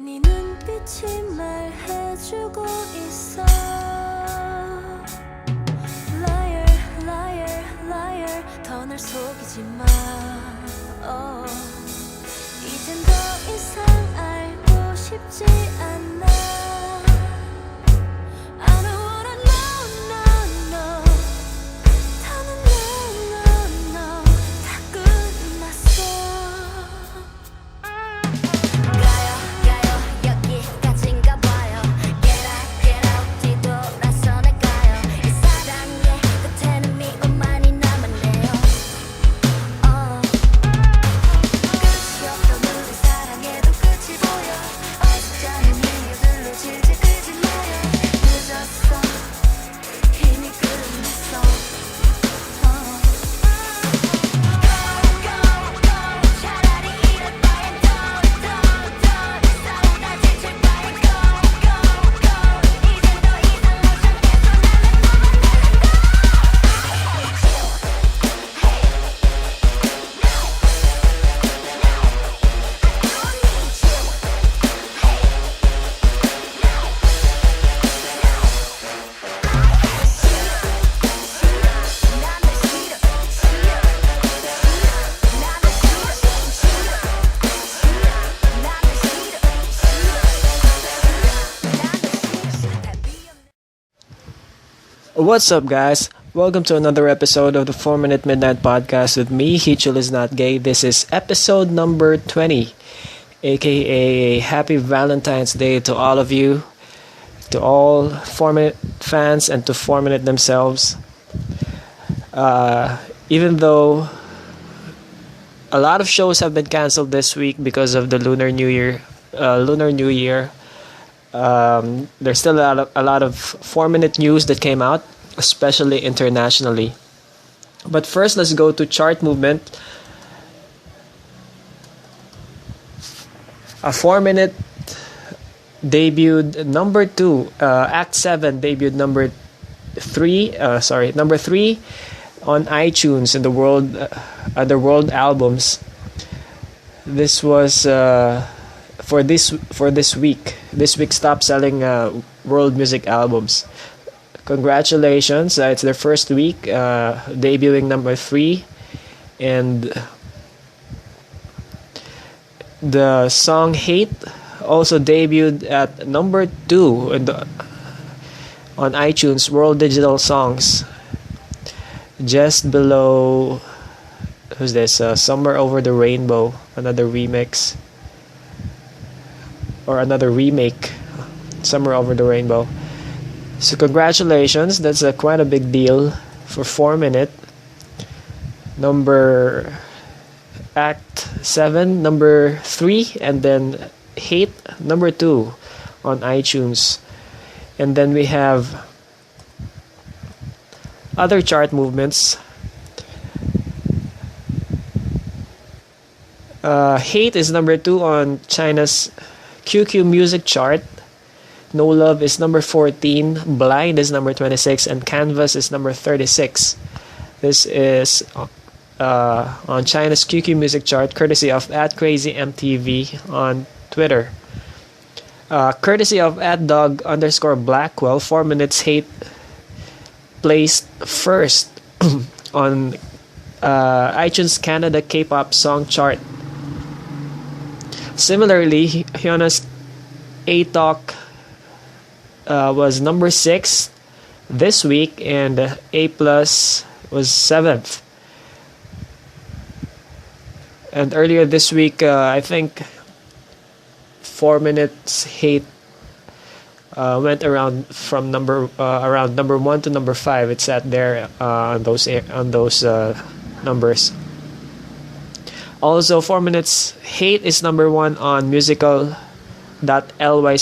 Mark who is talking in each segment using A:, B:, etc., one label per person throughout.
A: 네 눈빛이 말해주고 있어. Liar, liar, liar. 더 날 속이지 마. 이젠 더 이상 알고 싶지 않아. I don't wanna know, no, no. 더는 no, no, no. 다 끝났어. 가요 여기까지인가 봐요. Get out 뒤돌아서 나가요. 이 사랑의 끝에는 미움만이 남았네요. 끝이 없던 우리 사랑에도 끝이 보여. 어색한 이유들로 질질 끌지 마요. 늦었어 이미 끝났어. 차라리 이럴 바엔 더 싸우다 지칠 바엔 go. 이젠 더 이상 못 참겠어.
B: What's up, guys? Welcome to another episode of the 4-Minute Midnight Podcast with me, Hichul is not gay. This is episode number 20, aka Happy Valentine's Day to all of you, to all 4-Minute fans, and to 4-Minute themselves. Even though a lot of shows have been canceled this week because of the Lunar New Year, there's still a lot of 4-Minute news that came out, especially internationally. But first, let's go to chart movement. A 4-Minute debuted number 2. Act 7 debuted number 3 on iTunes in the world albums. This was for this week. This week's top selling world music albums. Congratulations! It's their first week, debuting number 3, and the song "Hate" also debuted at number 2 on iTunes World Digital Songs, just below. Who's this? "Somewhere Over the Rainbow," another remix. Or another remake, "Somewhere Over the Rainbow." So congratulations, that's quite a big deal for 4-Minute. Act 7, number 3, and then Hate, number 2 on iTunes. And then we have other chart movements. Hate is number 2 on China's QQ Music chart. No Love is number 14, Blind is number 26, and Canvas is number 36. This is on China's QQ Music chart, courtesy of @CrazyMTV on Twitter. Courtesy of @dog_Blackwell, 4-Minutes Hate placed first on iTunes Canada K-pop song chart. Similarly, Hyona's A-Talk was number 6 this week, and A+ was 7th. And earlier this week, I think 4-Minutes Hate went around from number 1 to number 5. It sat there on those numbers. Also, 4-Minutes Hate is number 1 on musical.ly's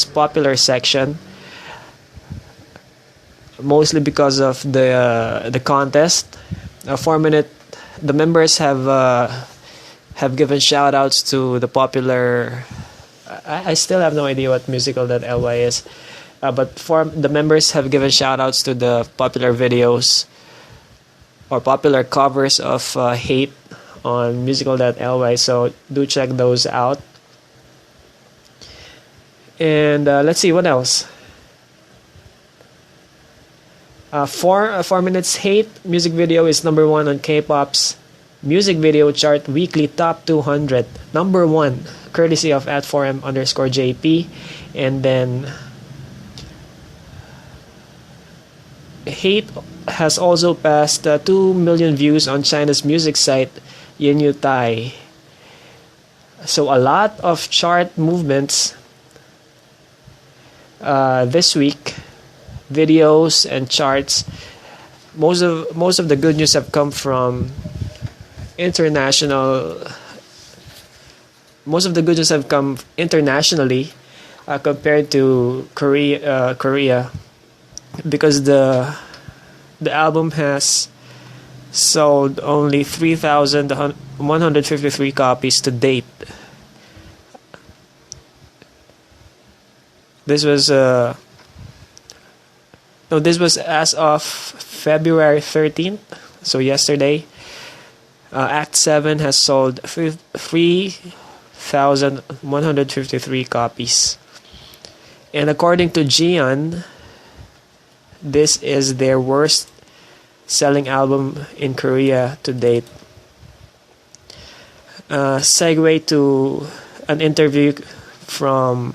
B: popular section, mostly because of the contest. 4-Minute, the members have given shout outs to the popular. I still have no idea what musical.ly is, but the members have given shout outs to the popular videos or popular covers of Hate on musical.ly, so do check those out. And let's see what else. 4 Minutes Hate music video is number 1 on K-pop's music video chart weekly top 200. Number 1, courtesy of @4M_JP. And then Hate has also passed 2 million views on China's music site Tai. So a lot of chart movements this week, videos and charts. Most of the good news have come from international. Most of the good news have come internationally compared to Korea, because the album has sold only 3,153 copies to date. This was as of February 13th, so yesterday. Act 7 has sold 3,153 copies. And according to Jian, this is their worst selling album in Korea to date. Segue to an interview from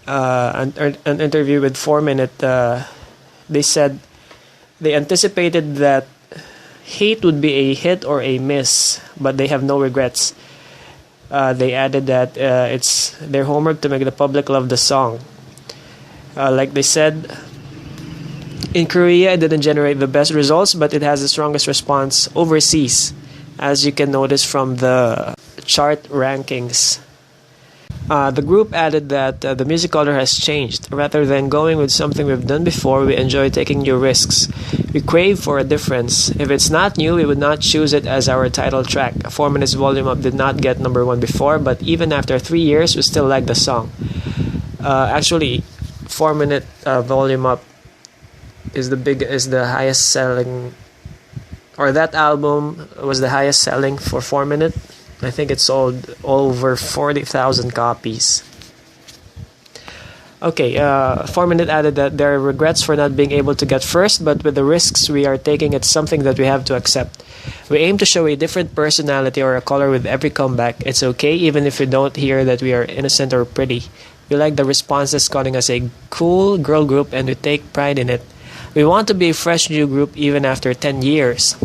B: an interview with 4Minute. They said they anticipated that Hate would be a hit or a miss, but they have no regrets. They added that it's their homework to make the public love the song. Like they said, in Korea it didn't generate the best results, but it has the strongest response overseas, as you can notice from the chart rankings. The group added that the music color has changed. Rather than going with something we've done before, we enjoy taking new risks. We crave for a difference. If it's not new, we would not choose it as our title track. 4 Minutes Volume Up did not get number 1 before, but even after 3 years, we still like the song. Actually, 4 Minute Volume Up is the highest selling, or that album was the highest selling for 4 Minute. I think it sold over 40,000 copies. Okay, 4 Minute added that there are regrets for not being able to get first, but with the risks we are taking, it's something that we have to accept. We aim to show a different personality or a color with every comeback. It's okay even if we don't hear that we are innocent or pretty. We like the responses calling us a cool girl group, and we take pride in it. We want to be a fresh new group even after 10 years.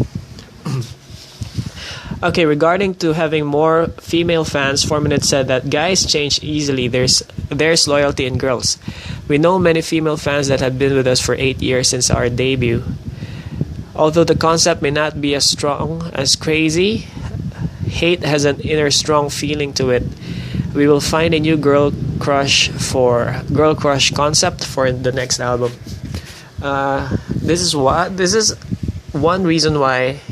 B: Okay, regarding to having more female fans, 4 Minutes said that guys change easily. There's loyalty in girls. We know many female fans that have been with us for 8 years since our debut. Although the concept may not be as strong as Crazy, Hate has an inner strong feeling to it. We will find a new girl crush concept for the next album. This is one reason why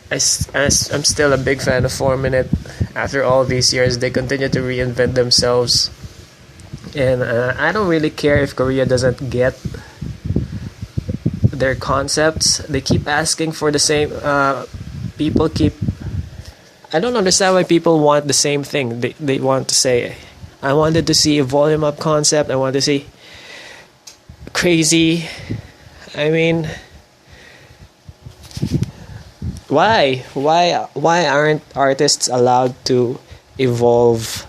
B: I'm still a big fan of 4 Minute. After all these years, they continue to reinvent themselves. And I don't really care if Korea doesn't get their concepts. They keep asking for the same. I don't understand why people want the same thing. They want to say, I wanted to see a volume up concept. I want to see Crazy. I mean, why aren't artists allowed to evolve?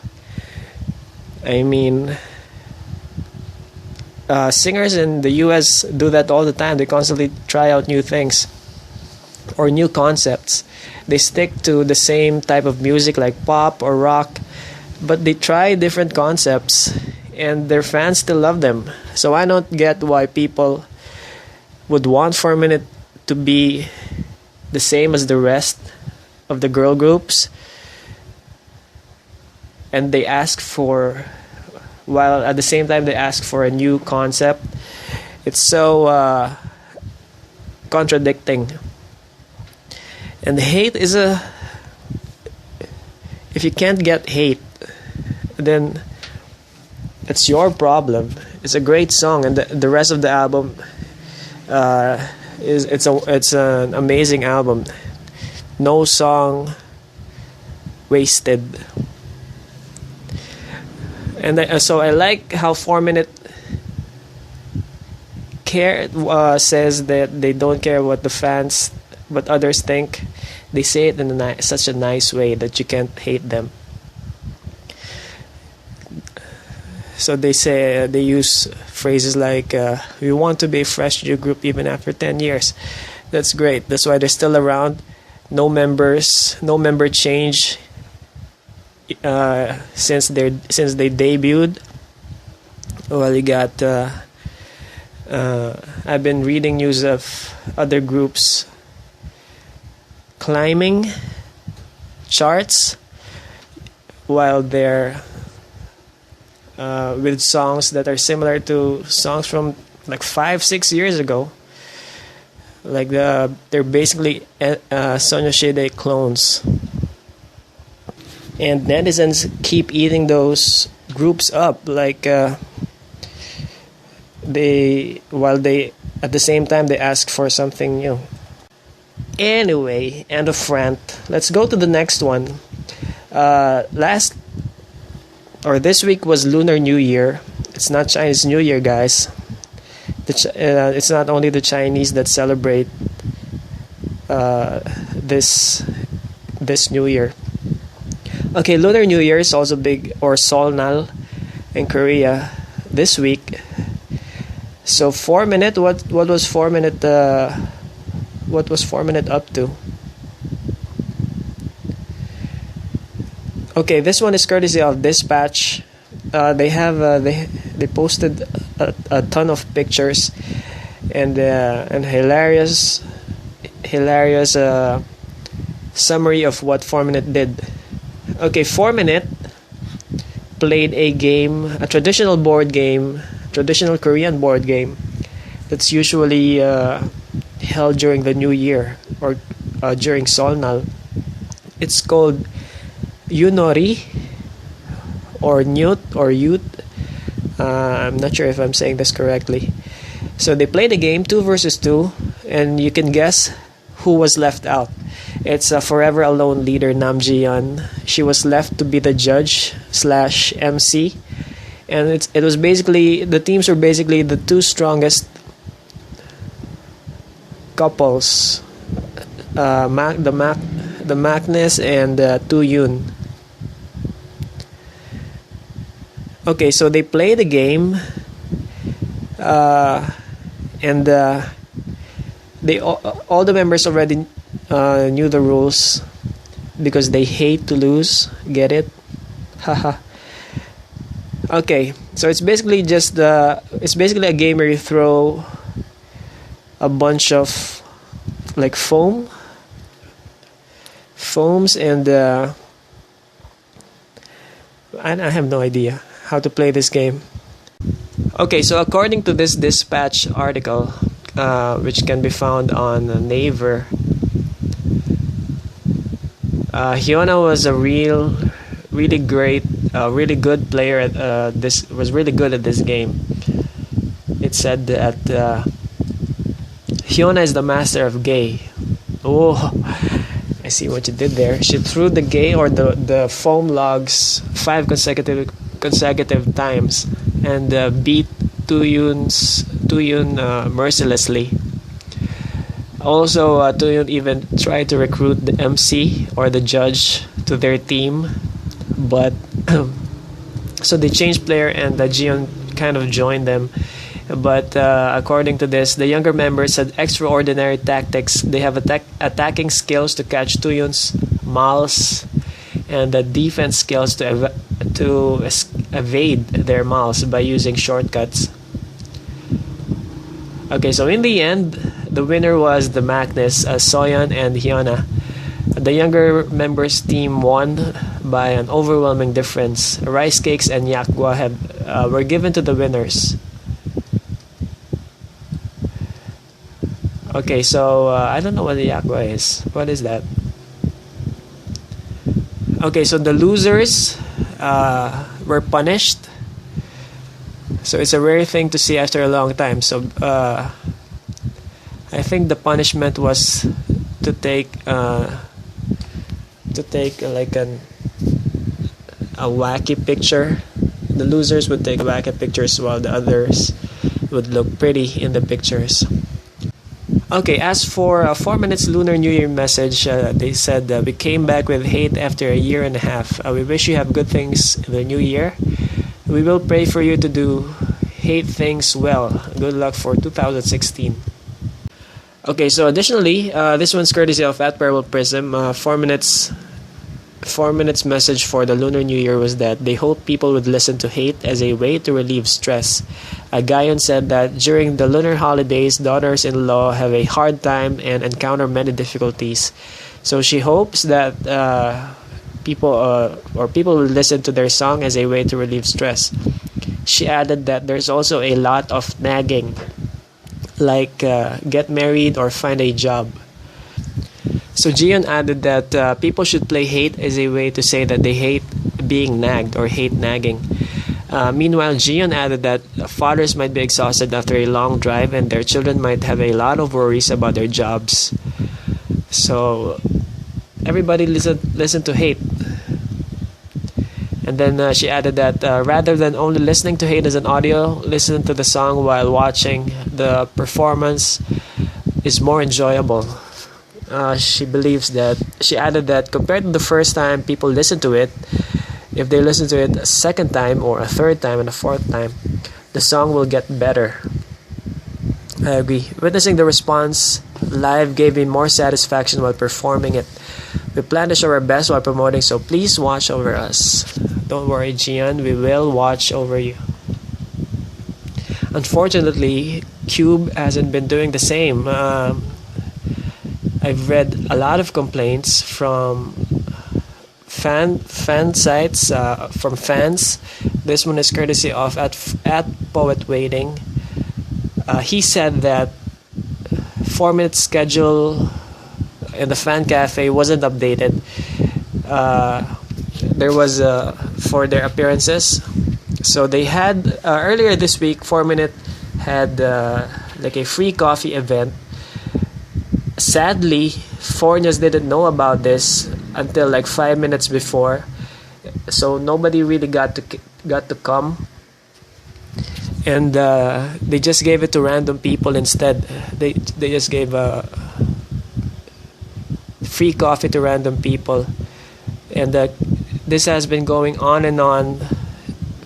B: I mean, singers in the US do that all the time. They constantly try out new things or new concepts. They stick to the same type of music like pop or rock, but they try different concepts and their fans still love them. So I don't get why people would want 4 Minute to be the same as the rest of the girl groups, and they ask for, while at the same time they ask for a new concept. It's so contradicting. And Hate is if you can't get Hate, then it's your problem. It's a great song, and the rest of the album it's an amazing album. No song wasted. And so I like how 4Minute says that they don't care what what others think. They say it in such a nice way that you can't hate them. So they use phrases like "we want to be a fresh new group even after 10 years." That's great. That's why they're still around. No members, no member change since they debuted. Well, you got. I've been reading news of other groups climbing charts while they're with songs that are similar to songs from like 5-6 years ago. Like they're basically Sonoshide clones, and netizens keep eating those groups up. Like they at the same time they ask for something new. Anyway, end of rant. Let's go to the next one. This week was Lunar New Year. It's not Chinese New Year, guys. It's not only the Chinese that celebrate this New Year. Okay, Lunar New Year is also big, or Solnal in Korea this week. So 4Minute, what was 4Minute? What was 4Minute up to? Okay, this one is courtesy of Dispatch. They posted a ton of pictures and hilarious summary of what 4Minute did. Okay, 4Minute played a traditional Korean board game that's usually held during the New Year or during Solnal. It's called Yunori or Newt or Youth. I'm not sure if I'm saying this correctly. So they play the game 2 versus 2, and you can guess who was left out. It's a forever alone leader, Nam Ji-yeon. She was left to be the judge / MC, and it was basically the teams were basically the two strongest couples, the Magnus and Tu-yoon. Okay, so they play the game, and all the members already knew the rules because they hate to lose. Get it? Haha. Okay, so it's basically a game where you throw a bunch of like foams and I have no idea how to play this game. Okay, so according to this Dispatch article, which can be found on Naver, Hyuna was a really great, really good player. Was really good at this game. It said that Hyuna is the master of gay. Oh, I see what you did there. She threw the gay or the foam logs 5 consecutive times and beat Tu-yoon mercilessly. Also, Tu-yoon even tried to recruit the MC or the judge to their team, but so they changed player and Ji-yeon kind of joined them. But according to this, the younger members had extraordinary tactics. They have attacking skills to catch Tu-yoon's mals, and the defense skills to evade their mals by using shortcuts. Okay, so in the end, the winner was the Magnus, Soyeon and Hyuna. The younger members' team won by an overwhelming difference. Rice cakes and yakgwa were given to the winners. Okay, so I don't know what the yakgwa is. What is that? Okay, so the losers were punished. So it's a rare thing to see after a long time. So I think the punishment was to take like a wacky picture The losers would take back at pictures while the others would look pretty in the pictures. Okay, as for 4 Minutes Lunar New Year message, they said we came back with hate after a year and a half. We wish you have good things in the new year. We will pray for you to do hate things well. Good luck for 2016. Okay, so additionally, this one's courtesy of at Purple Prism. 4 minutes message for the Lunar New Year was that they hope people would listen to hate as a way to relieve stress. Gayon said that during the lunar holidays, daughters-in-law have a hard time and encounter many difficulties. So she hopes that people will listen to their song as a way to relieve stress. She added that there's also a lot of nagging, like get married or find a job. So Jian added that people should play hate as a way to say that they hate being nagged or hate nagging. Meanwhile, Jian added that fathers might be exhausted after a long drive and their children might have a lot of worries about their jobs. So everybody listen to hate. And then she added that rather than only listening to hate as an audio, listen to the song while watching. The performance is more enjoyable. She added that compared to the first time people listen to it, if they listen to it a second time or a third time and a fourth time, the song will get better. I agree. Witnessing the response live gave me more satisfaction while performing it. We plan to show our best while promoting, so please watch over us. Don't worry, Jian, we will watch over you. Unfortunately, Cube hasn't been doing the same. I've read a lot of complaints from fan sites, from fans. This one is courtesy of at Poet Waiting. He said that 4-minute schedule in the fan cafe wasn't updated. There was for their appearances. So they had earlier this week, 4-minute had like a free coffee event. Sadly, foreigners didn't know about this until like 5 minutes before, so nobody really got to come, and they just gave it to random people instead. They just gave free coffee to random people, and this has been going on and on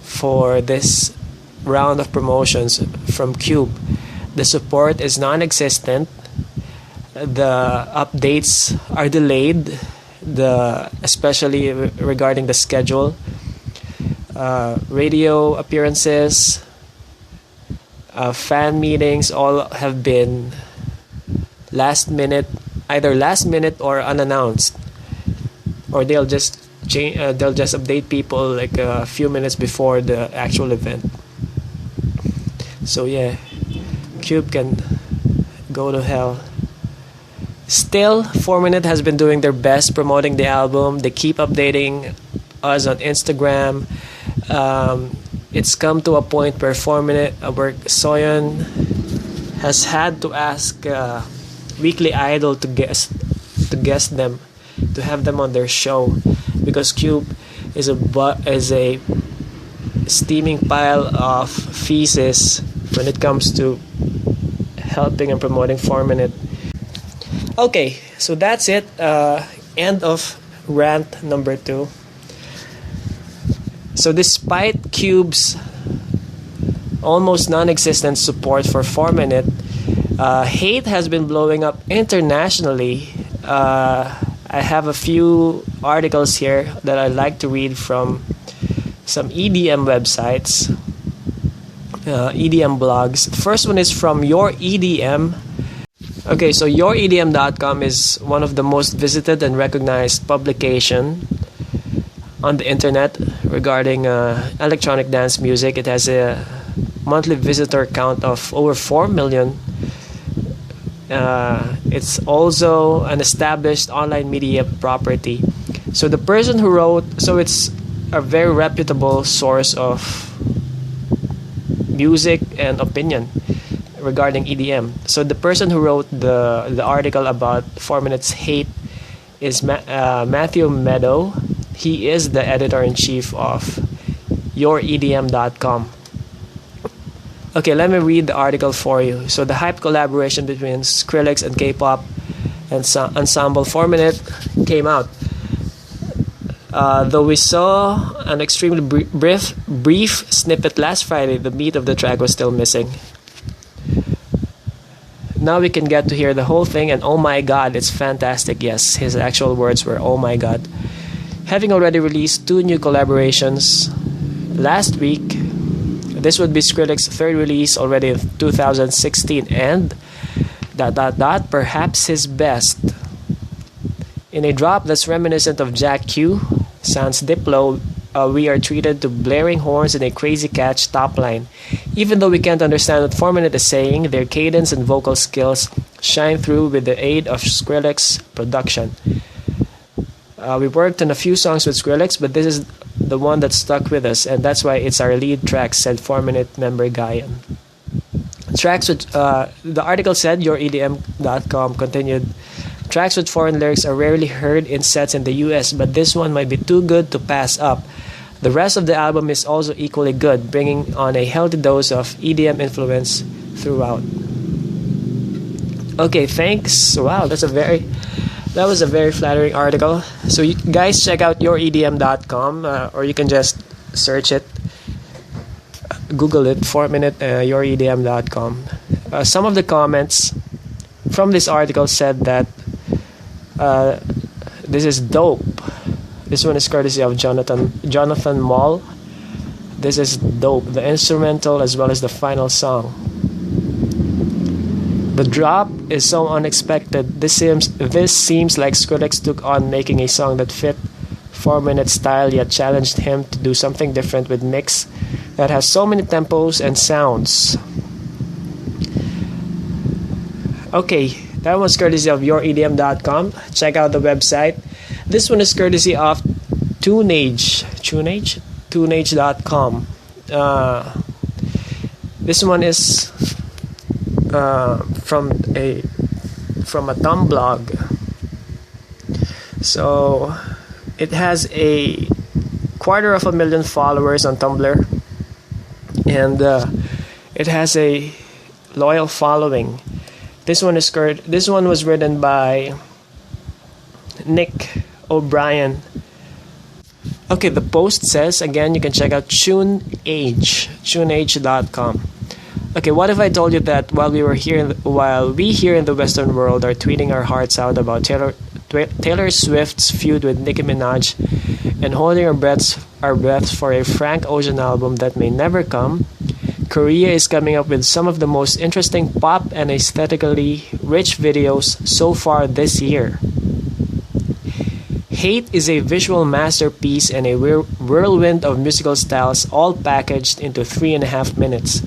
B: for this round of promotions from Cube. The support is non-existent. The updates are delayed, especially regarding the schedule. Radio appearances, fan meetings, all have been either last minute or unannounced, or they'll just update people like a few minutes before the actual event. So yeah, Cube can go to hell. Still, 4-minute has been doing their best promoting the album. They keep updating us on Instagram. It's come to a point where 4-minute, where Soyeon has had to ask Weekly Idol to guest them, to have them on their show, because Cube is a steaming pile of feces when it comes to helping and promoting 4-minute. Okay, so that's it. End of rant number 2. So despite Cube's almost non-existent support for 4-minute, hate has been blowing up internationally. I have a few articles here that I'd like to read from some EDM websites, EDM blogs. The first one is from Your EDM. Okay, so youredm.com is one of the most visited and recognized publication on the internet regarding electronic dance music. It has a monthly visitor count of over 4 million. It's also an established online media property. So the person who wrote, so it's a very reputable source of music and opinion regarding EDM. So the person who wrote the article about 4 minutes hate is Matthew Meadow. He is the editor-in-chief of youredm.com. Okay, let me read the article for you. So the hype collaboration between Skrillex and K-pop and ensemble 4Minute came out. Though we saw an extremely brief snippet last Friday, the meat of the track was still missing. Now we can get to hear the whole thing, and oh my god, it's fantastic. Yes, his actual words were oh my god. Having already released 2 new collaborations last week, this would be Skrillex's 3rd release already in 2016, and perhaps his best. In a drop that's reminiscent of Jack Q, sans Diplo, we are treated to blaring horns and a crazy catch top line. Even though we can't understand what 4Minute is saying, their cadence and vocal skills shine through with the aid of Skrillex's production. We worked on a few songs with Skrillex, but this is the one that stuck with us, and that's why it's our lead track, said 4Minute member Guyan. Tracks with, the article said, youredm.com continued, tracks with foreign lyrics are rarely heard in sets in the US, but this one might be too good to pass up. The rest of the album is also equally good, bringing on a healthy dose of EDM influence throughout. Okay, thanks. Wow, that was a very flattering article. So you guys check out youredm.com, or you can just search it. Google it, 4Minute, youredm.com. Some of the comments from this article said that this is dope. This one is courtesy of Jonathan Mall. This is dope. The instrumental as well as the final song. The drop is so unexpected. This seems like Skrillex took on making a song that fit 4Minute style, yet challenged him to do something different with mix that has so many tempos and sounds. Okay, that was courtesy of youredm.com. Check out the website. This one is courtesy of Tunage.com. This one is from a Tumblr blog. So it has a 250,000 followers on Tumblr, and it has a loyal following. This one was written by Nick O'Brien. Okay, the post says, again, you can check out tunage.com. Okay, what if I told you that while we here in the Western world are tweeting our hearts out about Taylor Swift's feud with Nicki Minaj and holding our breaths for a Frank Ocean album that may never come, Korea is coming up with some of the most interesting pop and aesthetically rich videos so far this year. Hate is a visual masterpiece and a whirlwind of musical styles all packaged into 3.5 minutes.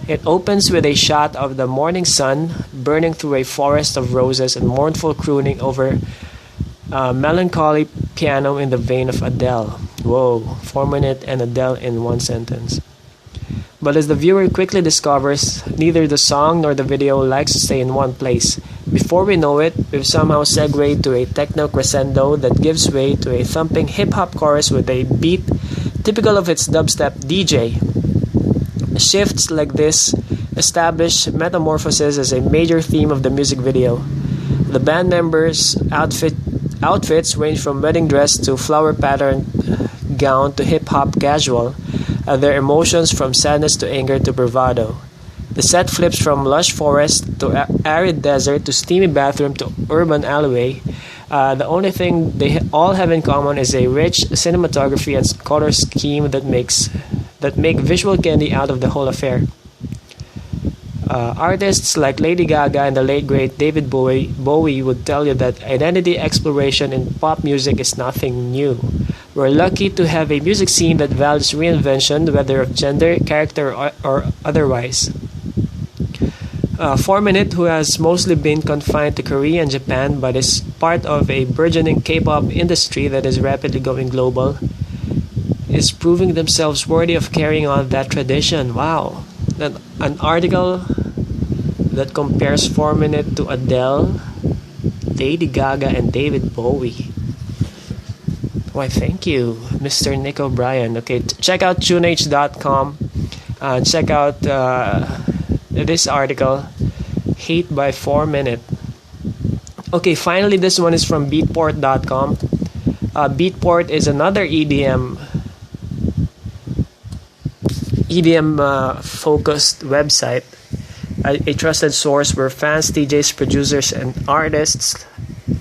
B: It opens with a shot of the morning sun burning through a forest of roses and mournful crooning over melancholy piano in the vein of Adele. Whoa, 4Minute and Adele in one sentence. But as the viewer quickly discovers, neither the song nor the video likes to stay in one place. Before we know it, we've somehow segued to a techno crescendo that gives way to a thumping hip-hop chorus with a beat typical of its dubstep DJ. Shifts like this establish metamorphosis as a major theme of the music video. The band members' outfits range from wedding dress to flower patterned gown to hip-hop casual, their emotions from sadness to anger to bravado. The set flips from lush forest to arid desert to steamy bathroom to urban alleyway. The only thing they all have in common is a rich cinematography and color scheme that make visual candy out of the whole affair. Artists like Lady Gaga and the late great David Bowie would tell you that identity exploration in pop music is nothing new. We're lucky to have a music scene that values reinvention, whether of gender, character, or otherwise. 4Minute, who has mostly been confined to Korea and Japan but is part of a burgeoning K-pop industry that is rapidly going global, is proving themselves worthy of carrying on that tradition. Wow. An article that compares 4Minute to Adele, Lady Gaga, and David Bowie. Why, thank you, Mr. Nick O'Brien. Okay, check out tuneh.com. Check out this article, Hate by 4Minute. Okay, finally, this one is from beatport.com. Beatport is another EDM focused website, a trusted source where fans, DJs, producers, and artists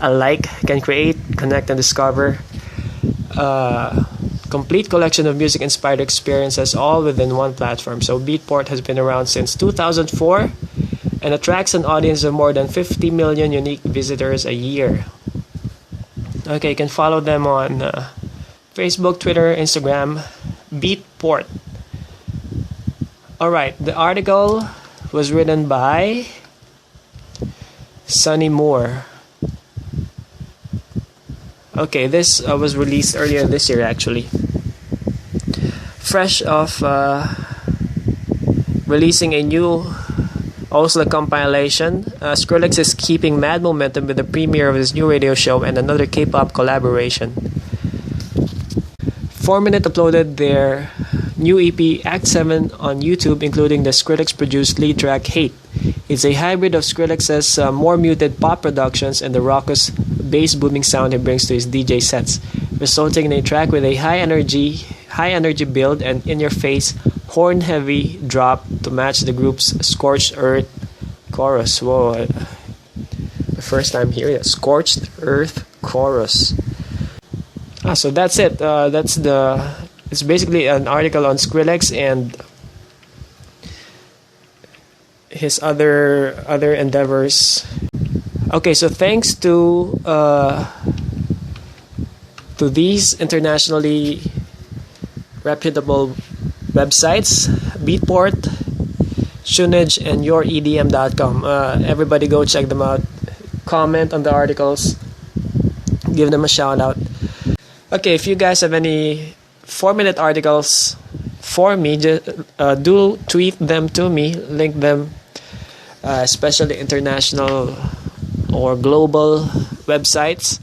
B: alike can create, connect, and discover complete collection of music-inspired experiences all within one platform. So Beatport has been around since 2004 and attracts an audience of more than 50 million unique visitors a year. Okay, you can follow them on Facebook, Twitter, Instagram, Beatport. Alright, the article was written by Sunny Moore. Okay, this was released earlier this year actually. Fresh off releasing a new Oslo compilation, Skrillex is keeping mad momentum with the premiere of his new radio show and another K-pop collaboration. 4Minute uploaded their new EP Act 7 on YouTube, including the Skrillex-produced lead track Hate. It's a hybrid of Skrillex's more muted pop productions and the raucous bass booming sound he brings to his DJ sets, resulting in a track with a high energy build and in-your-face, horn-heavy drop to match the group's Scorched Earth chorus. Whoa, the first time hearing it. Scorched Earth chorus. So that's it. It's basically an article on Skrillex and his other endeavors. Okay, so thanks to these internationally reputable websites, Beatport, Tunage, and YourEDM.com. Everybody go check them out. Comment on the articles. Give them a shout out. Okay, if you guys have any 4-minute articles for me, do tweet them to me, link them, especially international or global websites,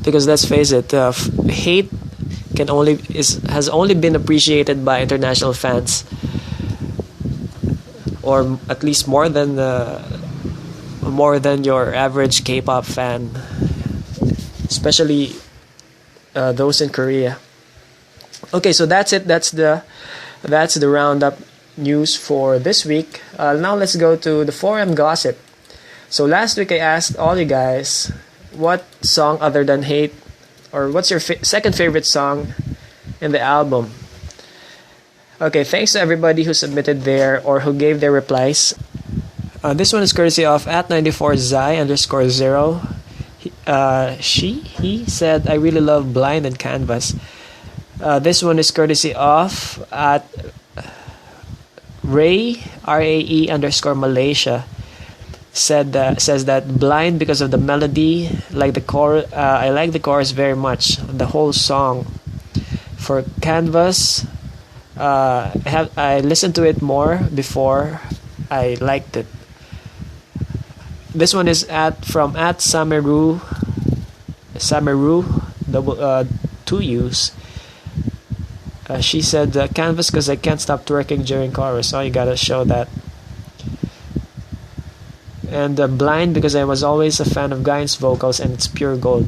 B: because let's face it, hate has only been appreciated by international fans, or at least more than your average K-pop fan, especially those in Korea. Okay, so that's it. That's the roundup news for this week. Now let's go to the forum gossip. So last week I asked all you guys what song other than Hate, or what's your second favorite song in the album. Okay, thanks to everybody who submitted there or who gave their replies. This one is courtesy of @94zai_0. He said, I really love Blind and Canvas. This one is courtesy of at Ray RAE_Malaysia. Says that Blind because of the melody, like the I like the chorus very much, the whole song. For Canvas, I listened to it more before I liked it. This one is from Samaru double 2 U's. She said Canvas because I can't stop twerking during chorus. Oh, you gotta show that. And Blind because I was always a fan of Guyan's vocals and it's pure gold.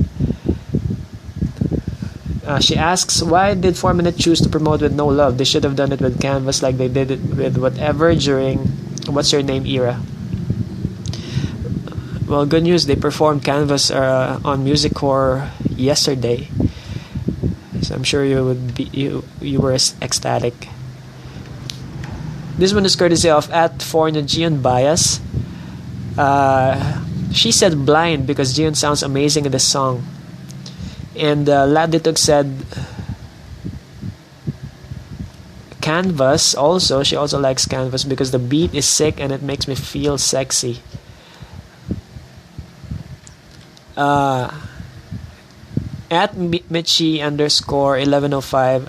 B: She asks, why did 4Minute choose to promote with No Love? They should have done it with Canvas like they did it with Whatever during What's Your Name era. Well, good news, they performed Canvas on Music Core yesterday. So I'm sure you were ecstatic. This one is courtesy of @4Nagian Bias. She said Blind because Jian sounds amazing in the song. And Ladituk said Canvas also. She also likes Canvas because the beat is sick and it makes me feel sexy. @Michi_1105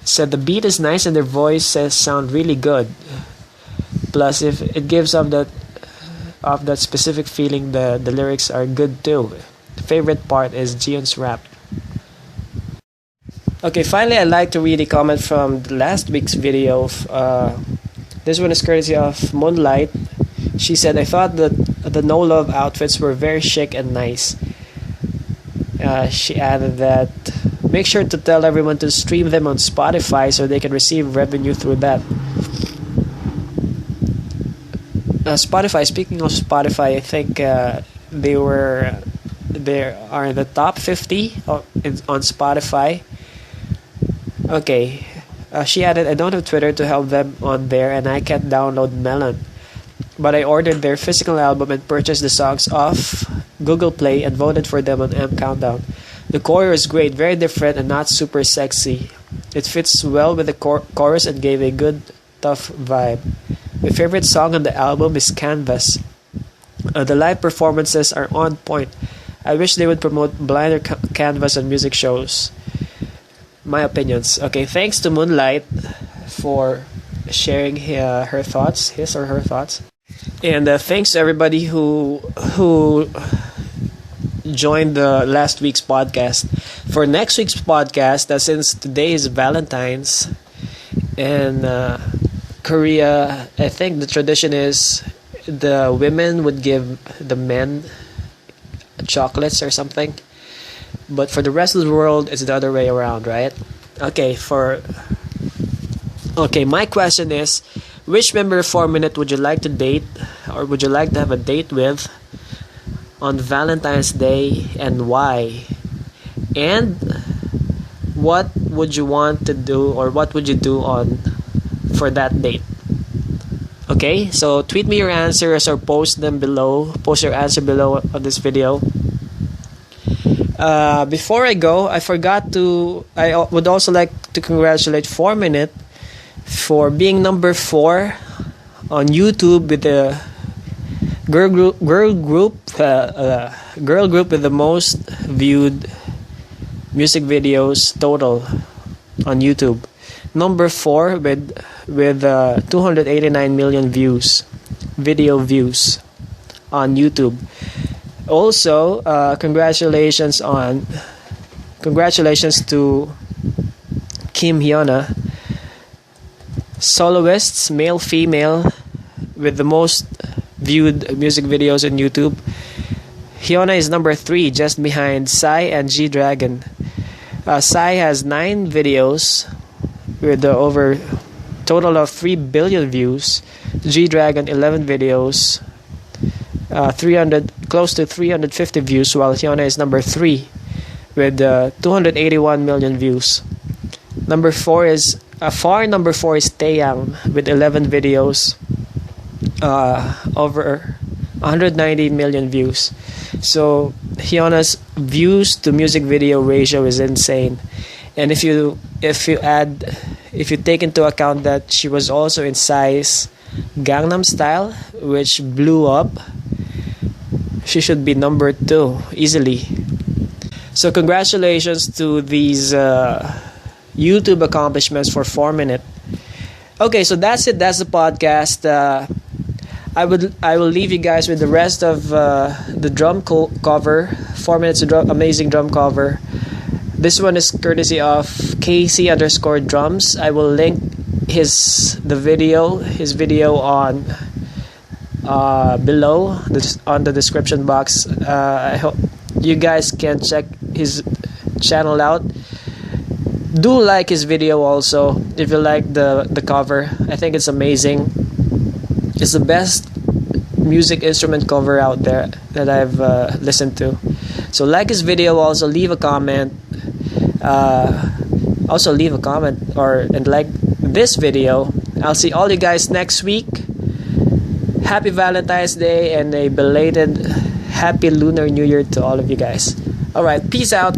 B: said the beat is nice and their voices sound really good. Plus, if it gives off that of that specific feeling, the lyrics are good too. The favorite part is Jion's rap. Okay, finally, I'd like to read a comment from last week's video. This one is courtesy of Moonlight. She said, I thought that the No Love outfits were very chic and nice. She added that, make sure to tell everyone to stream them on Spotify so they can receive revenue through that. Spotify, speaking of Spotify, I think they are in the top 50 on Spotify. Okay. She added, I don't have Twitter to help them on there and I can't download Melon. But I ordered their physical album and purchased the songs off Google Play and voted for them on M Countdown. The chorus is great, very different and not super sexy. It fits well with the chorus and gave a good, tough vibe. My favorite song on the album is Canvas. The live performances are on point. I wish they would promote Blind or Canvas on music shows. My opinions. Okay, thanks to Moonlight for sharing her thoughts, his or her thoughts. And thanks to everybody who joined the last week's podcast. For next week's podcast, since today is Valentine's, and Korea, I think the tradition is the women would give the men chocolates or something. But for the rest of the world, it's the other way around, right? Okay, my question is, which member of 4Minute would you like to date, or would you like to have a date with on Valentine's Day, and why? And what would you want to do, or what would you do for that date? Okay, so tweet me your answers or post your answer below on this video. Before I go, I would also like to congratulate 4Minute for being number 4 on YouTube with the girl group with the most viewed music videos total on YouTube. Number 4 with 289 million video views on YouTube. Also, congratulations to Kim Hyuna, soloists, male, female, with the most viewed music videos on YouTube. Hyuna is number 3, just behind Psy and G-Dragon. Psy has 9 videos with over total of 3 billion views. G-Dragon 11 videos, close to 350 views, while Hyuna is number 3 with 281 million views. Number 4 is Taeyang with 11 videos, over 190 million views. So Hyuna's views to music video ratio is insane. And if you take into account that she was also in Psy's Gangnam Style, which blew up, she should be number 2 easily. So congratulations to these YouTube accomplishments for 4Minute. Okay, so that's it. That's the podcast. I will leave you guys with the rest of the drum cover. 4Minute's amazing drum cover. This one is courtesy of KC_drums. I will link his video on below on the description box. I hope you guys can check his channel out. Do like his video also if you like the cover. I think it's amazing. It's the best music instrument cover out there that I've listened to. So like his video, also leave a comment. And like this video. I'll see all you guys next week. Happy Valentine's Day and a belated Happy Lunar New Year to all of you guys. Alright, peace out.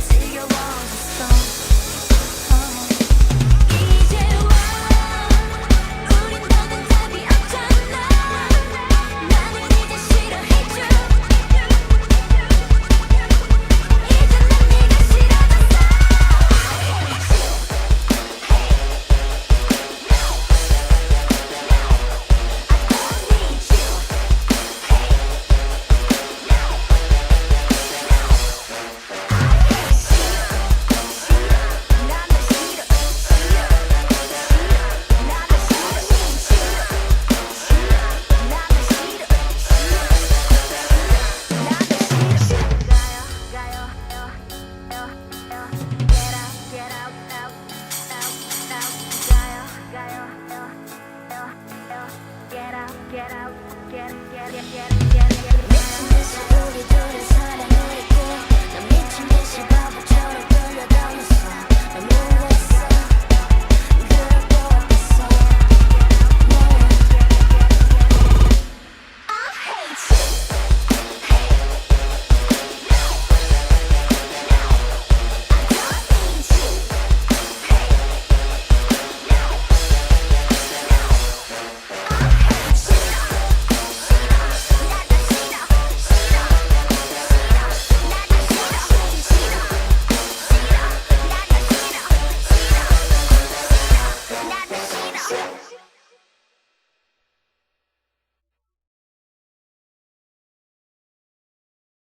A: 지겨워졌어.